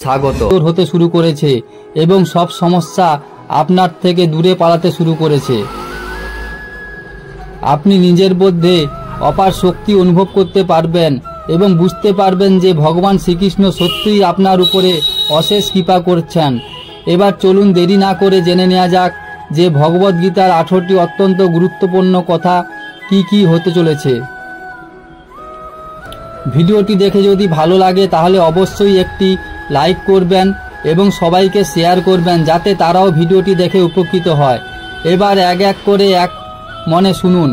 স্বাগত হতে শুরু করেছে এবং সব সমস্যা আপনার থেকে দূরে পালাতে শুরু করেছে। আপনি নিজের মধ্যে অপার শক্তি অনুভব করতে পারবেন এবং বুঝতে পারবেন যে ভগবান শ্রীকৃষ্ণ সত্যিই আপনার উপরে অশেষ কৃপা করছেন। এবার চলুন দেরি না করে জেনে নেওয়া যাক যে ভগবদ্গীতার 18টি অত্যন্ত গুরুত্বপূর্ণ কথা কি কি হতে চলেছে। ভিডিওটি দেখে যদি ভালো লাগে তাহলে অবশ্যই একটি লাইক করবেন এবং সবাইকে শেয়ার করবেন যাতে তারাও ভিডিওটি দেখে উপকৃত হয়। এবার এক এক করে এক মনে শুনুন।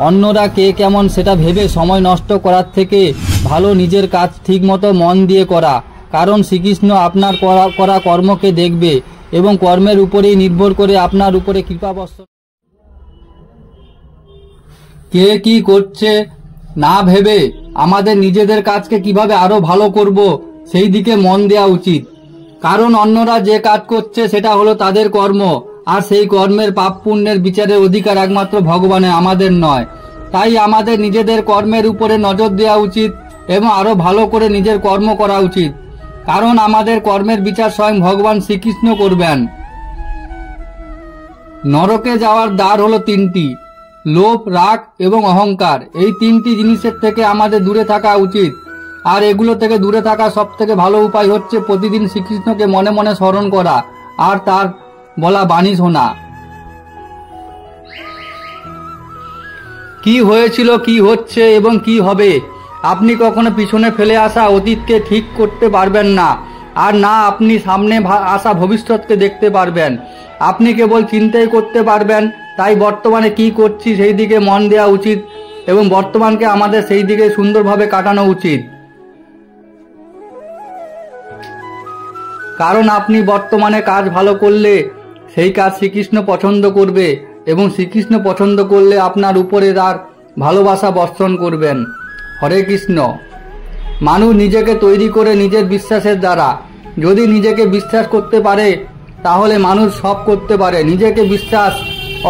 অন্যরা কে কেমন সেটা ভেবে সময় নষ্ট করার থেকে ভালো নিজের কাজ ঠিকমতো মন দিয়ে করা, কারণ শ্রীকৃষ্ণ আপনার করা কর্মকে দেখবে এবং কর্মের উপরেই নির্ভর করে আপনার উপরে কৃপা বর্ষণ। কে কি করছে না ভেবে আমাদের নিজেদের কাজকে কিভাবে আরো ভালো করব সেই দিকে মন দেওয়া উচিত, কারণ অন্যরা যে কাজ করছে সেটা হলো তাদের কর্ম, আর সেই কর্মের পাপ পুণ্যের বিচারের অধিকার একমাত্র ভগবানের, আমাদের নয়। তাই আমাদের নিজেদের কর্মের উপরে নজর দেওয়া উচিত এবং আরো ভালো করে নিজের কর্ম করা উচিত, কারণ আমাদের কর্মের বিচার স্বয়ং ভগবান শ্রীকৃষ্ণ করবেন। নরকে যাওয়ার দ্বার হলো তিনটি: লোভ, রাগ এবং অহংকার। এই তিনটি জিনিসের থেকে আমাদের দূরে থাকা উচিত, আর এগুলো থেকে দূরে থাকা সব থেকে ভালো উপায় হচ্ছে প্রতিদিন শ্রীকৃষ্ণকে মনে মনে স্মরণ করা আর তার বলা বাণী শোনা। কি হয়েছিল, কি হচ্ছে এবং কি হবে, আপনি কখনো পিছনে ফেলে আসা অতীতকে ঠিক করতে পারবেন না, আর না আপনি সামনে আসা ভবিষ্যৎকে দেখতে পারবেন। আপনি কেবল চিন্তাই করতে পারবেন। তাই বর্তমানে কি করছি সেই দিকে মন দেওয়া উচিত এবং বর্তমানকে আমাদের সেই দিকে সুন্দরভাবে কাটানো উচিত, কারণ আপনি বর্তমানে কাজ ভালো করলে সেই কাজ শ্রীকৃষ্ণ পছন্দ করবে এবং শ্রীকৃষ্ণ পছন্দ করলে আপনার উপরে তার ভালোবাসা বর্ষণ করবেন। হরে কৃষ্ণ। মানুষ নিজেকে তৈরি করে নিজের বিশ্বাসের দ্বারা। যদি নিজেকে বিশ্বাস করতে পারে তাহলে মানুষ সব করতে পারে। নিজেকে বিশ্বাস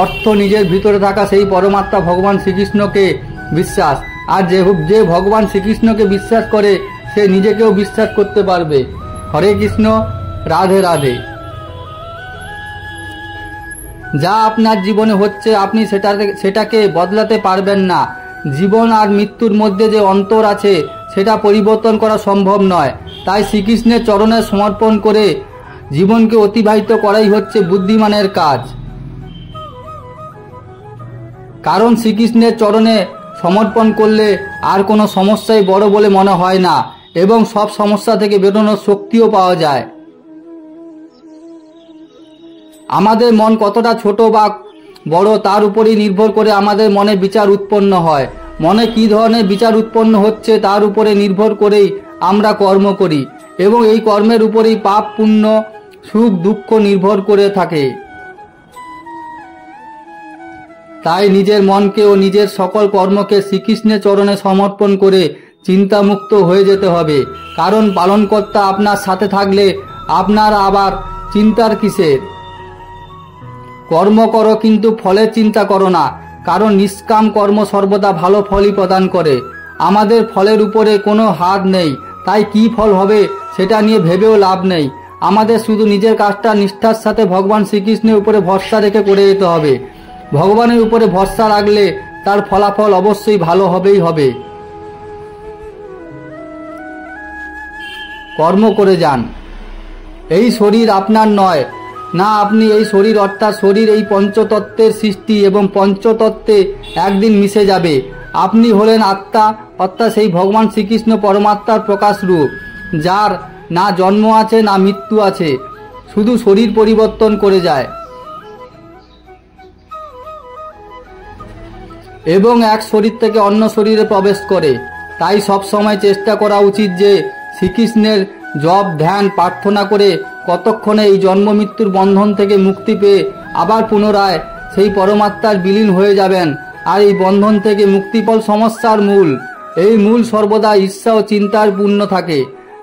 অর্থ নিজের ভিতরে থাকা সেই পরমাত্মা ভগবান শ্রীকৃষ্ণকে বিশ্বাস, আর যে ভগবান শ্রীকৃষ্ণকে বিশ্বাস করে সে নিজেকেও বিশ্বাস করতে পারবে। হরে কৃষ্ণ। রাধে রাধে। যা আপনার জীবনে হচ্ছে আপনি সেটাকে বদলাতে পারবেন না। জীবন আর মৃত্যুর মধ্যে যে অন্তর আছে সেটা পরিবর্তন করা সম্ভব নয়। তাই শ্রীকৃষ্ণের চরণে সমর্পণ করে জীবনকে অতিবাহিত করাই হচ্ছে বুদ্ধিমানের কাজ, কারণ শ্রীকৃষ্ণের চরণে সমর্পণ করলে আর কোনো সমস্যাই বড় বলে মনে হয় না এবং সব সমস্যা থেকে বেরোনোর শক্তিও পাওয়া যায়। আমাদের মন কতটা ছোট বা বড় তার উপরেই নির্ভর করে আমাদের মনে বিচার উৎপন্ন হয়। মনে কী ধরনের বিচার উৎপন্ন হচ্ছে তার উপরে নির্ভর করেই আমরা কর্ম করি এবং এই কর্মের উপরেই পাপ পুণ্য সুখ দুঃখ নির্ভর করে থাকে। তাই নিজের মনকে ও নিজের সকল কর্মকে শ্রীকৃষ্ণের চরণে সমর্পণ করে চিন্তামুক্ত হয়ে যেতে হবে, কারণ পালনকর্তা আপনার সাথে থাকলে আপনার আবার চিন্তার কিসের। কর্ম করো কিন্তু ফলের চিন্তা করো না, কারণ নিষ্কাম কর্ম সর্বদা ভালো ফলই প্রদান করে। আমাদের ফলের উপরে কোনো হাত নেই, তাই কি ফল হবে সেটা নিয়ে ভেবেও লাভ নেই। আমাদের শুধু নিজের কাজটা নিষ্ঠার সাথে ভগবান শ্রীকৃষ্ণের উপরে ভরসা রেখে করে যেতে হবে। ভগবানের উপরে ভরসা রাখলে তার ফলাফল অবশ্যই ভালো হবেই হবে। কর্ম করে যান। এই শরীর আপনার নয়, না আপনি এই শরীর অর্থাৎ শরীর এই পঞ্চতত্ত্বের সৃষ্টি এবং পঞ্চতত্ত্বে একদিন মিশে যাবে। আপনি হলেন আত্মা, অর্থাৎ সেই ভগবান শ্রীকৃষ্ণ পরমাত্মার প্রকাশ রূপ, যার না জন্ম আছে না মৃত্যু আছে, শুধু শরীর পরিবর্তন করে যায় এবং এক শরীর থেকে অন্য শরীরে প্রবেশ করে। তাই সব সময় চেষ্টা করা উচিত যে শ্রীকৃষ্ণের জপ ধ্যান প্রার্থনা করে কতক্ষণে এই জন্ম মৃত্যুর বন্ধন থেকে মুক্তি পেয়ে আবার পুনরায় সেই পরমাত্মার বিলীন হয়ে যাবেন। আর এই বন্ধন থেকে মুক্তিফল সমস্যার মূল। এই মূল সর্বদা ঈর্ষা ও চিন্তার পূর্ণ থাকে,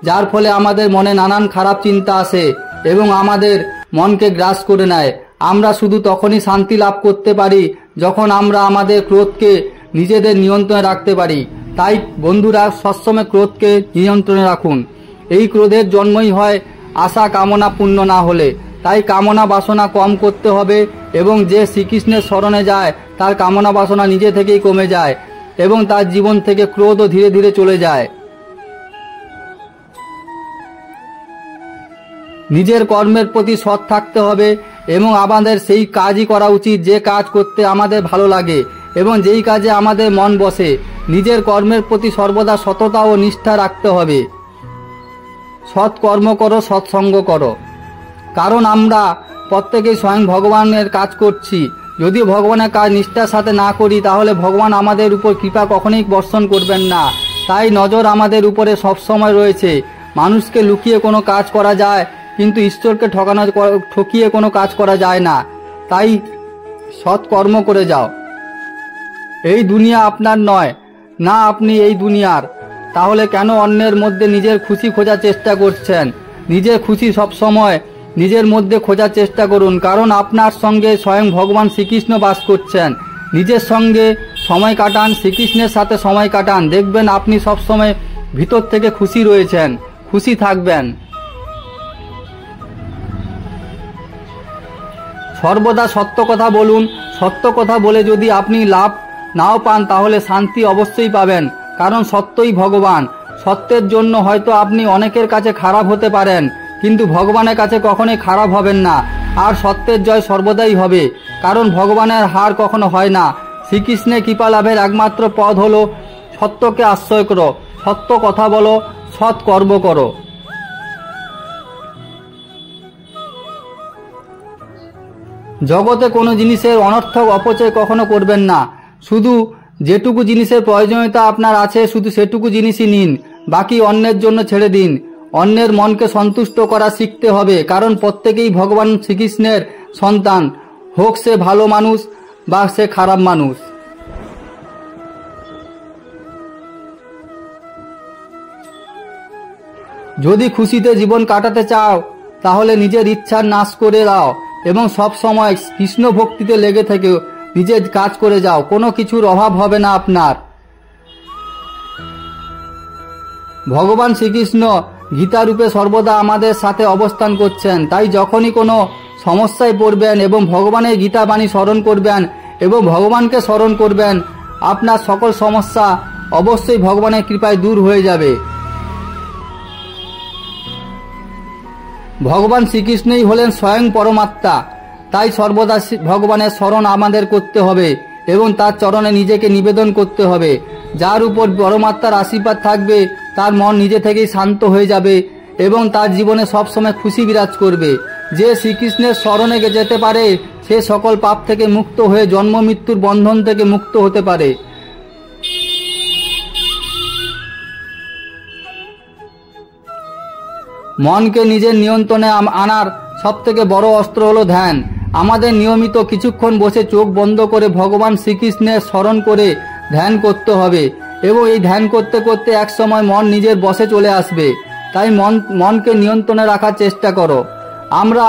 যার ফলে আমাদের মনে নানান খারাপ চিন্তা আসে এবং আমাদের মনকে গ্রাস করে নেয়। আমরা শুধু তখনই শান্তি লাভ করতে পারি যখন আমরা আমাদের ক্রোধকে নিজেদের নিয়ন্ত্রণে রাখতে পারি। তাই বন্ধুরা, সবসময় ক্রোধকে নিয়ন্ত্রণে রাখুন। এই ক্রোধের জন্মই হয় আশা কামনা পূর্ণ না হলে। তাই কামনা বাসনা কম করতে হবে এবং যে শ্রীকৃষ্ণের শরণে যায় তার কামনা বাসনা নিজে থেকেই কমে যায় এবং তার জীবন থেকে ক্রোধও ধীরে ধীরে চলে যায়। নিজের কর্মের প্রতি সৎ থাকতে হবে এবং আমাদের সেই কাজই করা উচিত যে কাজ করতে আমাদের ভালো লাগে এবং যেই কাজে আমাদের মন বসে। নিজের কর্মের প্রতি সর্বদা সততা ও নিষ্ঠা রাখতে হবে। সৎ কর্ম করো, সৎসঙ্গ করো, কারণ আমরা প্রত্যেকেই স্বয়ং ভগবানের কাজ করছি। যদিও ভগবানের কাজ নিষ্ঠার সাথে না করি তাহলে ভগবান আমাদের উপর কৃপা কখনোই বর্ষণ করবেন না। তাই নজর আমাদের উপরে সবসময় রয়েছে। মানুষকে লুকিয়ে কোনো কাজ করা যায় কিন্তু ঈশ্বরকে ঠকিয়ে কোনো কাজ করা যায় না। তাই সৎ কর্ম করে যাও। এই দুনিয়া আপনার নয়, না আপনি এই দুনিয়ার। তাহলে কেন অন্যের মধ্যে নিজের খুশি খোঁজার চেষ্টা করছেন? নিজের খুশি সবসময় নিজের মধ্যে খোঁজার চেষ্টা করুন, কারণ আপনার সঙ্গে স্বয়ং ভগবান শ্রীকৃষ্ণ বাস করছেন। নিজের সঙ্গে সময় কাটান, শ্রীকৃষ্ণের সাথে সময় কাটান, দেখবেন আপনি সবসময় ভিতর থেকে খুশি রয়েছেন, খুশি থাকবেন। সর্বদা সত্য কথা বলুন। সত্য কথা বলে যদি আপনি লাভ নাও পান তাহলে শান্তি অবশ্যই পাবেন, কারণ সত্যই ভগবান। সত্যের জন্য হয়তো আপনি অনেকের কাছে খারাপ হতে পারেন কিন্তু ভগবানের কাছে কখনোই খারাপ হবেন না। আর সত্যের জয় সর্বদাই হবে, কারণ ভগবানের হার কখনো হয় না। শ্রীকৃষ্ণের কৃপা লাভের একমাত্র পথ হলো সত্যকে আশ্রয় করো, সত্য কথা বলো, সৎ কর্ম করো। জগতে কোনো জিনিসের অনর্থক অপচয় কখনো করবেন না। শুধু যেটুকু জিনিসের প্রয়োজনীয়তা আপনার আছে শুধু সেটুকু জিনিসই নিন, বাকি অন্যের জন্য ছেড়ে দিন। অন্যের মনকে সন্তুষ্ট করা শিখতে হবে, কারণ প্রত্যেকেই ভগবান শ্রীকৃষ্ণের সন্তান, হোক সে ভালো মানুষ বা সে খারাপ মানুষ। যদি খুশিতে জীবন কাটাতে চাও তাহলে নিজের ইচ্ছার নাশ করে দাও এবং সব সময় কৃষ্ণ ভক্তিতে লেগে থেকেও নিজের কাজ করে যাও। কোনো কিছুর অভাব হবে না আপনার। ভগবান শ্রীকৃষ্ণ গীতারূপে সর্বদা আমাদের সাথে অবস্থান করছেন। তাই যখনই কোনো সমস্যায় পড়বেন এবং ভগবানের গীতা বাণী স্মরণ করবেন এবং ভগবানকে স্মরণ করবেন, আপনার সকল সমস্যা অবশ্যই ভগবানের কৃপায় দূর হয়ে যাবে। ভগবান শ্রীকৃষ্ণই হলেন স্বয়ং পরমাত্মা। তাই সর্বদা ভগবানের স্মরণ আমাদের করতে হবে এবং তার চরণে নিজেকে নিবেদন করতে হবে। যার উপর পরমাত্মার আশীর্বাদ থাকবে তার মন নিজে থেকেই শান্ত হয়ে যাবে এবং তার জীবনে সবসময় খুশি বিরাজ করবে। যে শ্রীকৃষ্ণের শরণে যেতে পারে সে সকল পাপ থেকে মুক্ত হয়ে জন্ম মৃত্যুর বন্ধন থেকে মুক্ত হতে পারে। মনকে নিজের নিয়ন্ত্রণে আনার সবথেকে বড় অস্ত্র হলো ধ্যান। আমাদের নিয়মিত কিছুক্ষণ বসে চোখ বন্ধ করে ভগবান শ্রীকৃষ্ণের স্মরণ করে ধ্যান করতে হবে এবং এই ধ্যান করতে করতে এক সময় মন নিজের বশে চলে আসবে। তাই মনকে নিয়ন্ত্রণে রাখার চেষ্টা করো। আমরা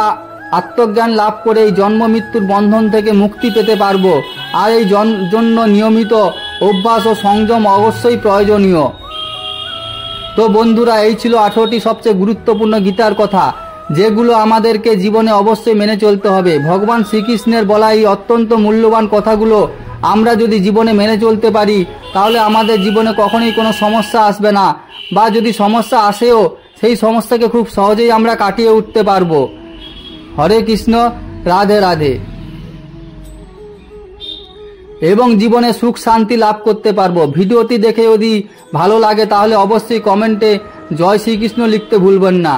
আত্মজ্ঞান লাভ করে এই জন্ম মৃত্যুর বন্ধন থেকে মুক্তি পেতে পারবো। আর এই জন্য নিয়মিত অভ্যাস ও সংযম অবশ্যই প্রয়োজনীয়। তো বন্ধুরা, এই ছিল 18টি সবচেয়ে গুরুত্বপূর্ণ গীতার কথা, যেগুলো আমাদেরকে জীবনে অবশ্যই মেনে চলতে হবে। ভগবান শ্রীকৃষ্ণের বলা এই অত্যন্ত মূল্যবান কথাগুলো আমরা যদি জীবনে মেনে চলতে পারি তাহলে আমাদের জীবনে কখনোই কোনো সমস্যা আসবে না, বা যদি সমস্যা আসেও সেই সমস্যাকে খুব সহজেই আমরা কাটিয়ে উঠতে পারবো। হরে কৃষ্ণ, রাধে রাধে। এবং জীবনে সুখ শান্তি লাভ করতে পারবো। ভিডিওটি দেখে যদি ভালো লাগে তাহলে অবশ্যই কমেন্টে জয় শ্রীকৃষ্ণ লিখতে ভুলবেন না।